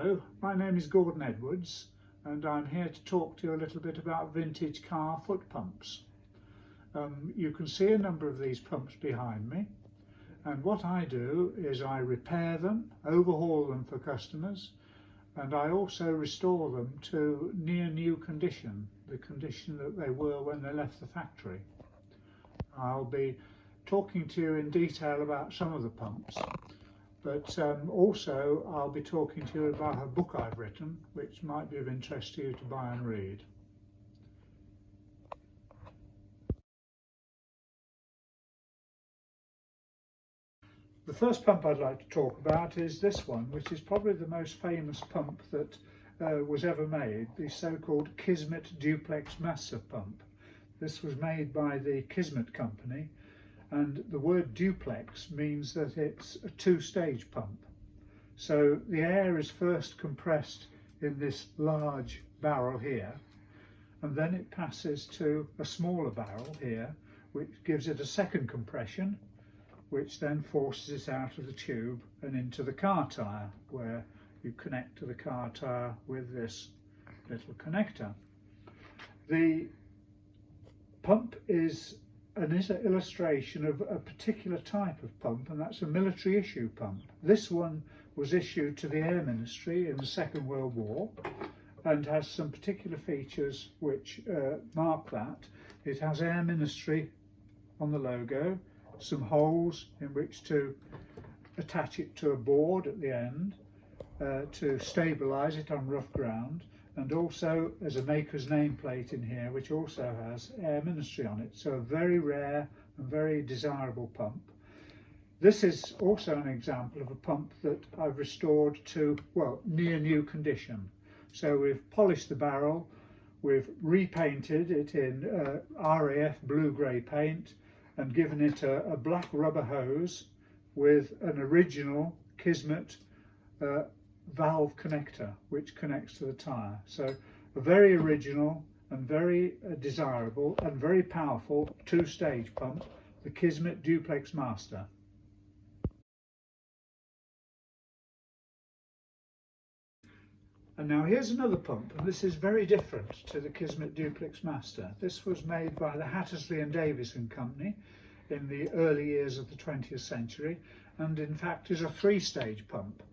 Hello, my name is Gordon Edwards and I'm here to talk to you a little bit about vintage car foot pumps. You can see a number of these pumps behind me, and what I do is I repair them, overhaul them for customers, and I also restore them to near new condition, the condition that they were when they left the factory. I'll be talking to you in detail about some of the pumps, but also I'll be talking to you about a book I've written which might be of interest to you to buy and read. The first pump I'd like to talk about is this one, which is probably the most famous pump that was ever made, the so-called Kismet Duplex master pump. This was made by the Kismet company, and the word duplex means that it's a two-stage pump. So the air is first compressed in this large barrel here, and then it passes to a smaller barrel here, which gives it a second compression, which then forces it out of the tube and into the car tyre, where you connect to the car tyre with this little connector. The pump is an illustration of a particular type of pump, and that's a military issue pump. This one was issued to the Air Ministry in the Second World War and has some particular features which mark that. It has Air Ministry on the logo, some holes in which to attach it to a board at the end to stabilise it on rough ground, and also as a maker's nameplate in here which also has Air Ministry on it. So a very rare and very desirable pump. This is also an example of a pump that I've restored to, well, near new condition. So we've polished the barrel, we've repainted it in RAF blue-grey paint and given it a black rubber hose with an original Kismet valve connector which connects to the tyre. So a very original and very desirable and very powerful two-stage pump, the Kismet Duplex Master. And now here's another pump, and this is very different to the Kismet Duplex Master. This was made by the Hatley Davidson company in the early years of the 20th century, and in fact is a three-stage pump.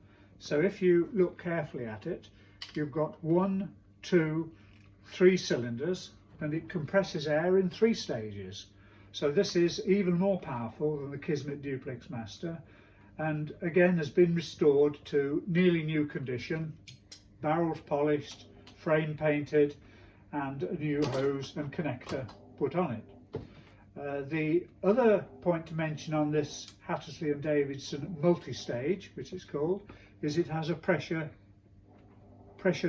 So if you look carefully at it, you've got 1, 2, 3 cylinders, and it compresses air in 3 stages. So this is even more powerful than the Kismet Duplex Master, and again has been restored to nearly new condition, barrels polished, frame painted, and a new hose and connector put on it. The other point to mention on this Hatley Davidson multi-stage, which it's called, is it has a pressure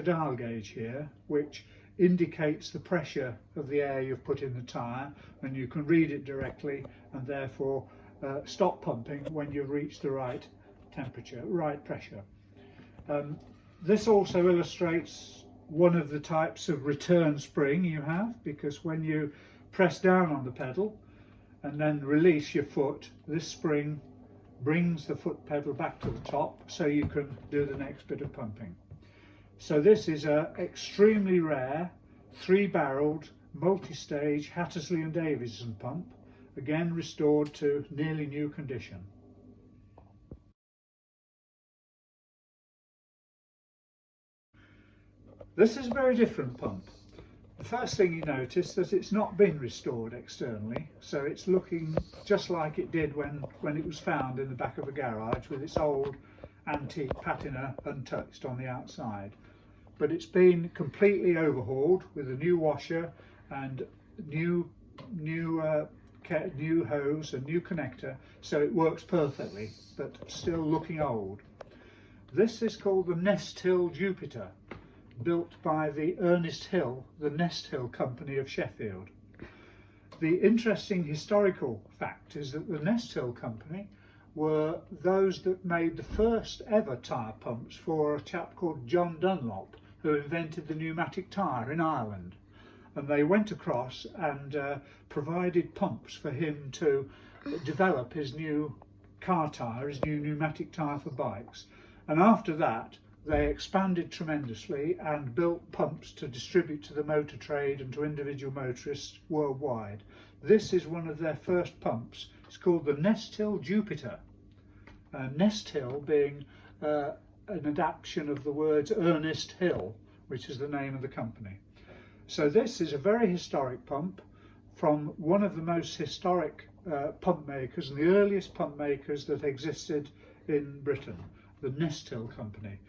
dial gauge here, which indicates the pressure of the air you've put in the tyre, and you can read it directly and therefore stop pumping when you've reached the right temperature, right pressure. This also illustrates one of the types of return spring you have, because when you press down on the pedal and then release your foot, this spring brings the foot pedal back to the top so you can do the next bit of pumping. So this is an extremely rare 3-barreled multi-stage Hatley Davidson pump, again restored to nearly new condition. This is a very different pump. The first thing you notice that it's not been restored externally, so it's looking just like it did when it was found in the back of a garage with its old antique patina untouched on the outside. But it's been completely overhauled with a new washer and new hose and new connector, so it works perfectly, but still looking old. This is called the Nest Hill Jupiter, built by the Ernest Hill, the Nest Hill Company of Sheffield. The interesting historical fact is that the Nest Hill Company were those that made the first ever tyre pumps for a chap called John Dunlop, who invented the pneumatic tyre in Ireland. And they went across and provided pumps for him to develop his new car tyre, his new pneumatic tyre for bikes. And after that, they expanded tremendously and built pumps to distribute to the motor trade and to individual motorists worldwide. This is one of their first pumps. It's called the Nest Hill Jupiter. Nest Hill being an adaptation of the words Ernest Hill, which is the name of the company. So this is a very historic pump from one of the most historic pump makers and the earliest pump makers that existed in Britain, the Nest Hill Company.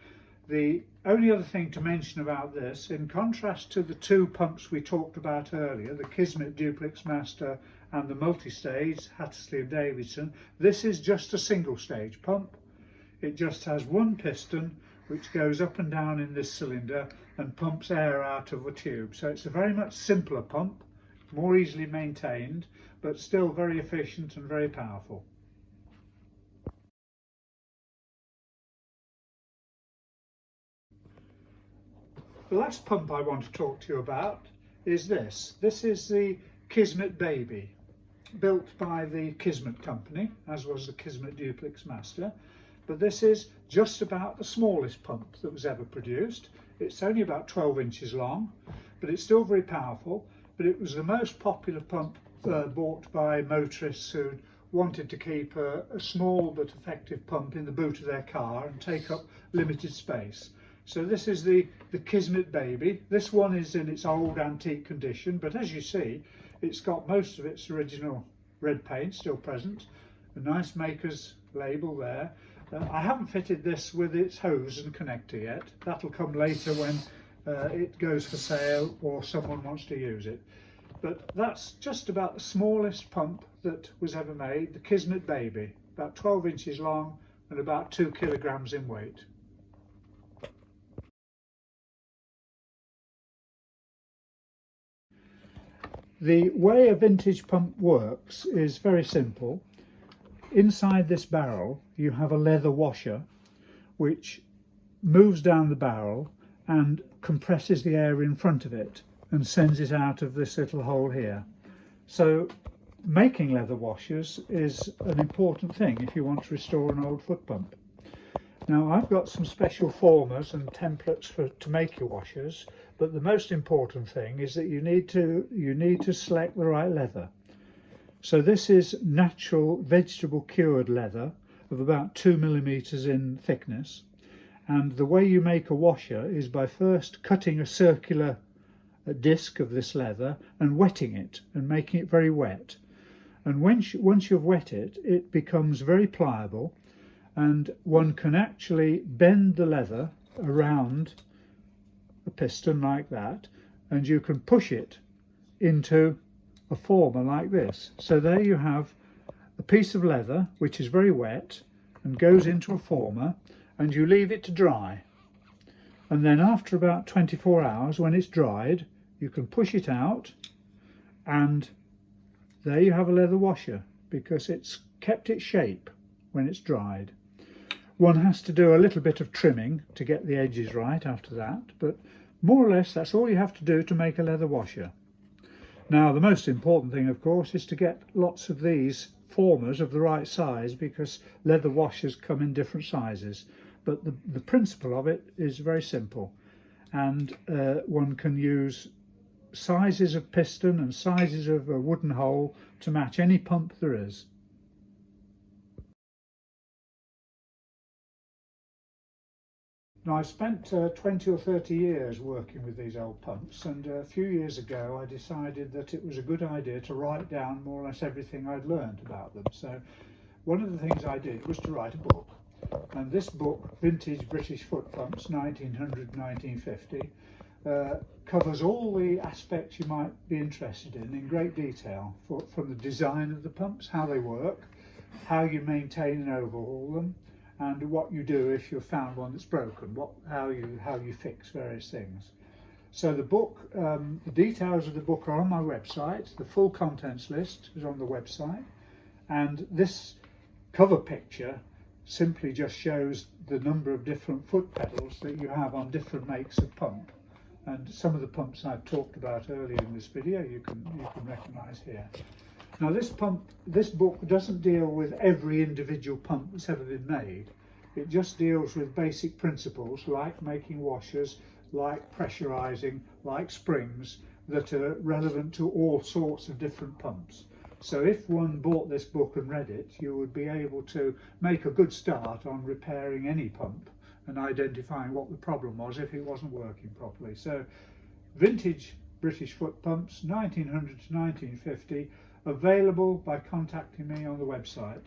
The only other thing to mention about this, in contrast to the two pumps we talked about earlier, the Kismet Duplex Master and the multi-stage Hatley Davidson, this is just a single stage pump. It just has one piston which goes up and down in this cylinder and pumps air out of a tube. So it's a very much simpler pump, more easily maintained, but still very efficient and very powerful. The last pump I want to talk to you about is this. This is the Kismet Baby, built by the Kismet company, as was the Kismet Duplex Master. But this is just about the smallest pump that was ever produced. It's only about 12 inches long, but it's still very powerful. But it was the most popular pump bought by motorists who wanted to keep a small but effective pump in the boot of their car and take up limited space. So this is the Kismet Baby. This one is in its old antique condition, but as you see, it's got most of its original red paint still present, a nice maker's label there. I haven't fitted this with its hose and connector yet. That'll come later when it goes for sale or someone wants to use it. But that's just about the smallest pump that was ever made, the Kismet Baby, about 12 inches long and about 2 kilograms in weight. The way a vintage pump works is very simple. Inside this barrel you have a leather washer which moves down the barrel and compresses the air in front of it and sends it out of this little hole here. So making leather washers is an important thing if you want to restore an old foot pump. Now I've got some special formers and templates to make your washers, but the most important thing is that you need to select the right leather. So this is natural vegetable cured leather of about 2 millimeters in thickness, and the way you make a washer is by first cutting a circular disc of this leather and wetting it and making it very wet. And once you've wet it, it becomes very pliable, and one can actually bend the leather around a piston like that, and you can push it into a former like this. So there you have a piece of leather which is very wet and goes into a former, and you leave it to dry. And then after about 24 hours, when it's dried, you can push it out, and there you have a leather washer, because it's kept its shape when it's dried. One has to do a little bit of trimming to get the edges right after that, but more or less that's all you have to do to make a leather washer. Now the most important thing, of course, is to get lots of these formers of the right size, because leather washers come in different sizes. But the principle of it is very simple, and one can use sizes of piston and sizes of a wooden hole to match any pump there is. Now, I've spent 20 or 30 years working with these old pumps, and a few years ago I decided that it was a good idea to write down more or less everything I'd learned about them. So one of the things I did was to write a book, and this book, Vintage British Foot Pumps 1900-1950, covers all the aspects you might be interested in great detail, from the design of the pumps, how they work, how you maintain and overhaul them, and what you do if you've found one that's broken, how you fix various things. So the book, the details of the book are on my website. The full contents list is on the website, and this cover picture simply just shows the number of different foot pedals that you have on different makes of pump, and some of the pumps I've talked about earlier in this video you can recognise here. Now this book doesn't deal with every individual pump that's ever been made. It just deals with basic principles like making washers, like pressurising, like springs, that are relevant to all sorts of different pumps. So if one bought this book and read it, you would be able to make a good start on repairing any pump and identifying what the problem was if it wasn't working properly. So vintage British foot pumps, 1900 to 1950, available by contacting me on the website.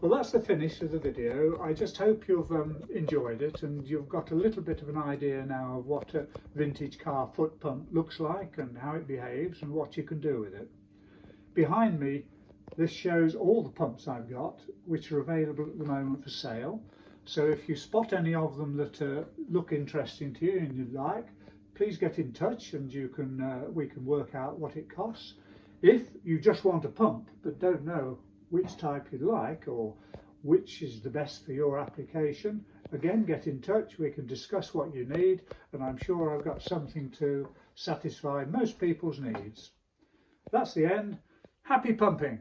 Well, that's the finish of the video. I just hope you've enjoyed it and you've got a little bit of an idea now of what a vintage car foot pump looks like and how it behaves and what you can do with it. Behind me, this shows all the pumps I've got, which are available at the moment for sale. So if you spot any of them that look interesting to you and you'd like, please get in touch and we can work out what it costs. If you just want a pump but don't know which type you'd like or which is the best for your application, again, get in touch. We can discuss what you need, and I'm sure I've got something to satisfy most people's needs. That's the end. Happy pumping!